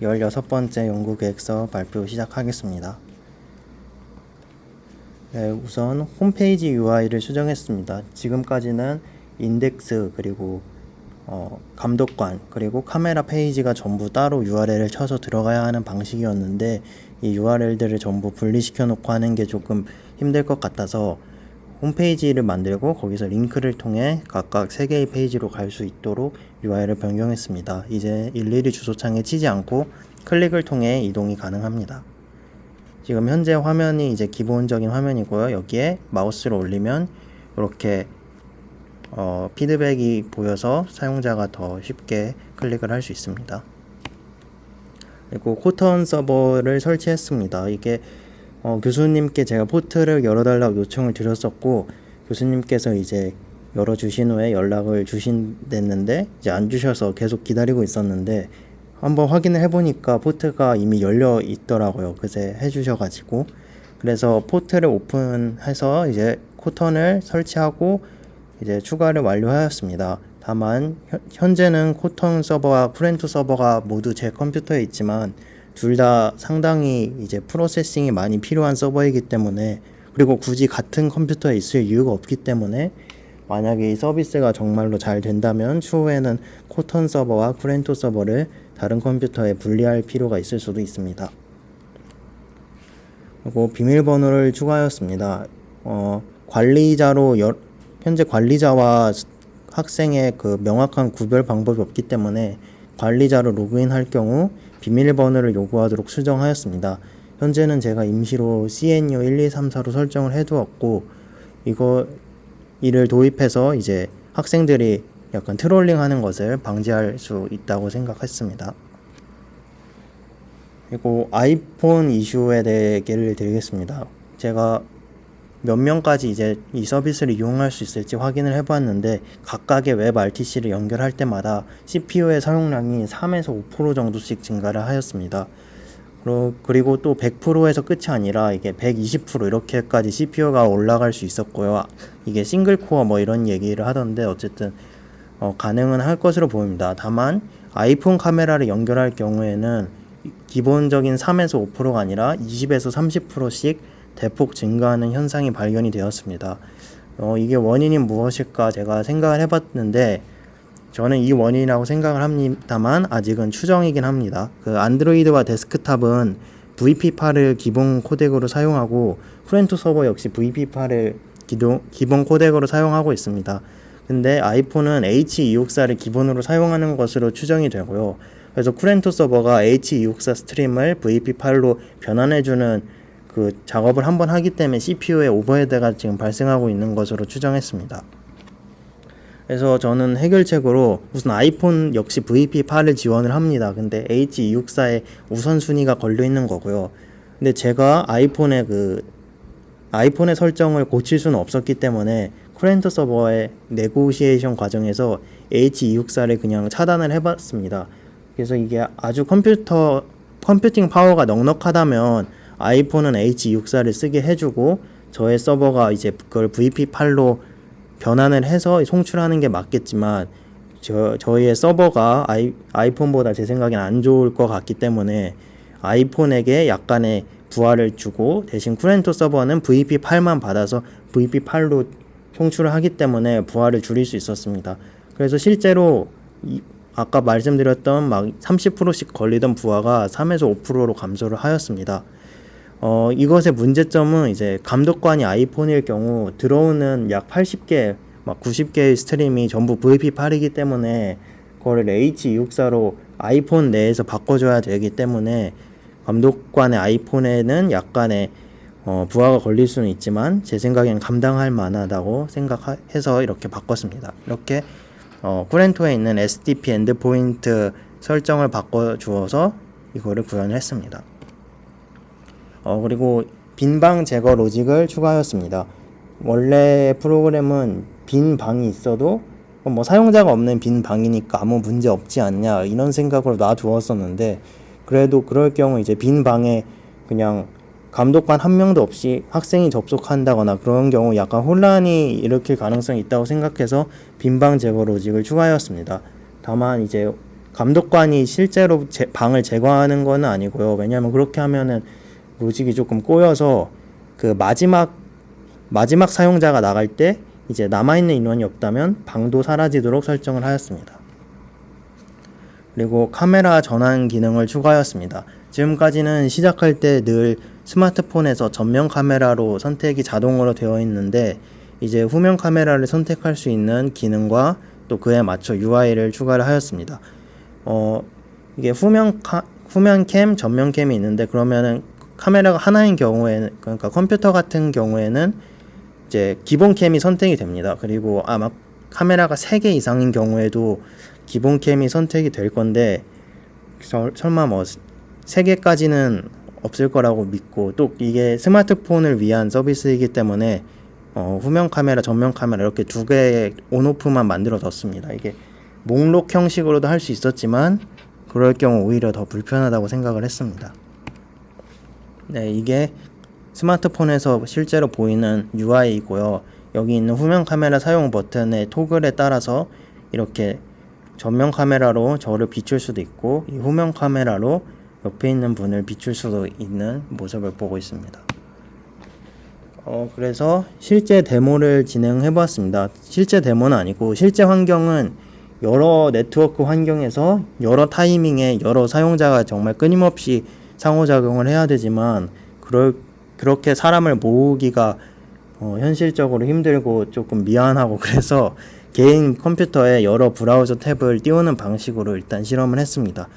16번째 연구계획서 발표 시작하겠습니다. 네, 우선 홈페이지 UI를 수정했습니다. 지금까지는 인덱스 그리고 감독관 그리고 카메라 페이지가 전부 따로 URL을 쳐서 들어가야 하는 방식이었는데 이 URL들을 전부 분리시켜 놓고 하는 게 조금 힘들 것 같아서 홈페이지를 만들고 거기서 링크를 통해 각각 3개의 페이지로 갈 수 있도록 UI를 변경했습니다. 이제 일일이 주소창에 치지 않고 클릭을 통해 이동이 가능합니다. 지금 현재 화면이 이제 기본적인 화면이고요. 여기에 마우스를 올리면 이렇게 피드백이 보여서 사용자가 더 쉽게 클릭을 할 수 있습니다. 그리고 코턴 서버를 설치했습니다. 이게 교수님께 제가 포트를 열어달라고 요청을 드렸었고 교수님께서 이제 열어주신 후에 연락을 주신댔는데 이제 안 주셔서 계속 기다리고 있었는데 한번 확인을 해보니까 포트가 이미 열려 있더라고요. 그새 해주셔가지고 그래서 포트를 오픈해서 이제 코턴을 설치하고 이제 추가를 완료하였습니다. 다만 현재는 코턴 서버와 프렌토 서버가 모두 제 컴퓨터에 있지만 둘 다 상당히 이제 프로세싱이 많이 필요한 서버이기 때문에 그리고 굳이 같은 컴퓨터에 있을 이유가 없기 때문에 만약에 이 서비스가 정말로 잘 된다면 추후에는 코턴 서버와 프렌토 서버를 다른 컴퓨터에 분리할 필요가 있을 수도 있습니다. 그리고 비밀번호를 추가하였습니다. 관리자로 현재 관리자와 학생의 그 명확한 구별 방법이 없기 때문에 관리자로 로그인할 경우 비밀번호를 요구하도록 수정하였습니다. 현재는 제가 임시로 CNU1234로 설정을 해두었고 이를 도입해서 이제 학생들이 약간 트롤링하는 것을 방지할 수 있다고 생각했습니다. 그리고 아이폰 이슈에 대해 예를 드리겠습니다. 제가 몇 명까지 이제 이 서비스를 이용할 수 있을지 확인을 해봤는데 각각의 웹 RTC를 연결할 때마다 CPU의 사용량이 3에서 5% 정도씩 증가를 하였습니다. 그리고 또 100%에서 끝이 아니라 이게 120% 이렇게까지 CPU가 올라갈 수 있었고요. 이게 싱글코어 뭐 이런 얘기를 하던데 어쨌든 가능은 할 것으로 보입니다. 다만 아이폰 카메라를 연결할 경우에는 기본적인 3에서 5%가 아니라 20에서 30%씩 대폭 증가하는 현상이 발견이 되었습니다. 이게 원인이 무엇일까 제가 생각을 해봤는데 저는 이 원인이라고 생각을 합니다만 아직은 추정이긴 합니다. 그 안드로이드와 데스크탑은 VP8을 기본 코덱으로 사용하고 프렌토 서버 역시 VP8을 기본 코덱으로 사용하고 있습니다. 근데 아이폰은 H264를 기본으로 사용하는 것으로 추정이 되고요. 그래서 쿠렌토 서버가 H264 스트림을 VP8로 변환해주는 그 작업을 한번 하기 때문에 CPU에 오버헤드가 지금 발생하고 있는 것으로 추정했습니다. 그래서 저는 해결책으로 우선 아이폰 역시 VP8을 지원을 합니다. 근데 H264에 우선순위가 걸려 있는 거고요. 근데 제가 아이폰의 설정을 고칠 수는 없었기 때문에 쿠렌토 서버의 네고시에이션 과정에서 H264를 그냥 차단을 해봤습니다. 그래서 이게 아주 컴퓨팅 파워가 넉넉하다면 아이폰은 H264를 쓰게 해주고 저의 서버가 이제 그걸 VP8로 변환을 해서 송출하는 게 맞겠지만 저희의 서버가 아이폰보다 제 생각엔 안 좋을 것 같기 때문에 아이폰에게 약간의 부하를 주고 대신 쿠렌토 서버는 VP8만 받아서 VP8로 송출을 하기 때문에 부하를 줄일 수 있었습니다. 그래서 실제로 아까 말씀드렸던 막 30%씩 걸리던 부하가 3에서 5%로 감소를 하였습니다. 이것의 문제점은 이제 감독관이 아이폰일 경우 들어오는 약 80개, 막 90개의 스트림이 전부 VP8이기 때문에 그거를 H264로 아이폰 내에서 바꿔줘야 되기 때문에 감독관의 아이폰에는 약간의 부하가 걸릴 수는 있지만 제 생각엔 감당할 만하다고 생각해서 이렇게 바꿨습니다. 이렇게 쿠렌토에 있는 SDP 엔드포인트 설정을 바꿔주어서 이거를 구현을 했습니다. 그리고 빈방 제거 로직을 추가하였습니다. 원래 프로그램은 빈 방이 있어도 뭐 사용자가 없는 빈 방이니까 아무 문제 없지 않냐 이런 생각으로 놔두었었는데 그래도 그럴 경우 이제 빈 방에 그냥 감독관 한 명도 없이 학생이 접속한다거나 그런 경우 약간 혼란이 일으킬 가능성이 있다고 생각해서 빈방 제거 로직을 추가하였습니다. 다만 이제 감독관이 실제로 방을 제거하는 거는 아니고요. 왜냐하면 그렇게 하면은 로직이 조금 꼬여서 그 마지막 사용자가 나갈 때 이제 남아있는 인원이 없다면 방도 사라지도록 설정을 하였습니다. 그리고 카메라 전환 기능을 추가하였습니다. 지금까지는 시작할 때 늘 스마트폰에서 전면 카메라로 선택이 자동으로 되어 있는데 이제 후면 카메라를 선택할 수 있는 기능과 또 그에 맞춰 UI를 추가를 하였습니다. 이게 후면 캠, 전면 캠이 있는데 그러면은 카메라가 하나인 경우에는, 그러니까 컴퓨터 같은 경우에는 이제 기본 캠이 선택이 됩니다. 그리고 아마 카메라가 3개 이상인 경우에도 기본 캠이 선택이 될 건데 설마 뭐 3개까지는 없을 거라고 믿고, 또 이게 스마트폰을 위한 서비스이기 때문에 후면 카메라, 전면 카메라 이렇게 2개의 온오프만 만들어 뒀습니다. 이게 목록 형식으로도 할 수 있었지만 그럴 경우 오히려 더 불편하다고 생각을 했습니다. 네, 이게 스마트폰에서 실제로 보이는 UI이고요. 여기 있는 후면 카메라 사용 버튼의 토글에 따라서 이렇게 전면 카메라로 저를 비출 수도 있고 이 후면 카메라로 옆에 있는 분을 비출 수도 있는 모습을 보고 있습니다. 그래서 실제 데모를 진행해 보았습니다. 실제 데모는 아니고 실제 환경은 여러 네트워크 환경에서 여러 타이밍에 여러 사용자가 정말 끊임없이 상호작용을 해야 되지만 그렇게 사람을 모으기가 현실적으로 힘들고 조금 미안하고, 그래서 개인 컴퓨터에 여러 브라우저 탭을 띄우는 방식으로 일단 실험을 했습니다.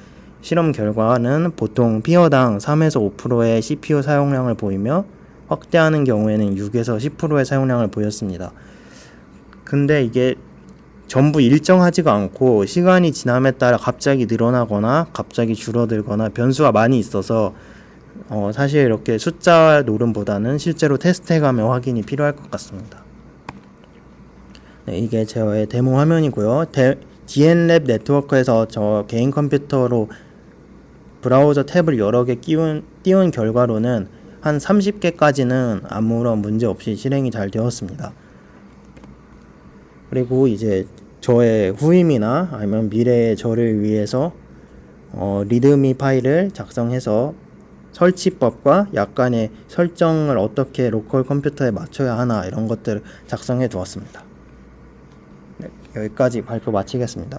실험 결과는 보통 피어당 3에서 5%의 CPU 사용량을 보이며 확대하는 경우에는 6에서 10%의 사용량을 보였습니다. 근데 이게 전부 일정하지가 않고 시간이 지남에 따라 갑자기 늘어나거나 갑자기 줄어들거나 변수가 많이 있어서 사실 이렇게 숫자 노름보다는 실제로 테스트해가며 확인이 필요할 것 같습니다. 네, 이게 저의 데모 화면이고요. DNLab 네트워크에서 저 개인 컴퓨터로 브라우저 탭을 여러 개 띄운 결과로는 한 30개까지는 아무런 문제 없이 실행이 잘 되었습니다. 그리고 이제 저의 후임이나 아니면 미래의 저를 위해서 리드미 파일을 작성해서 설치법과 약간의 설정을 어떻게 로컬 컴퓨터에 맞춰야 하나 이런 것들을 작성해 두었습니다. 네, 여기까지 발표 마치겠습니다.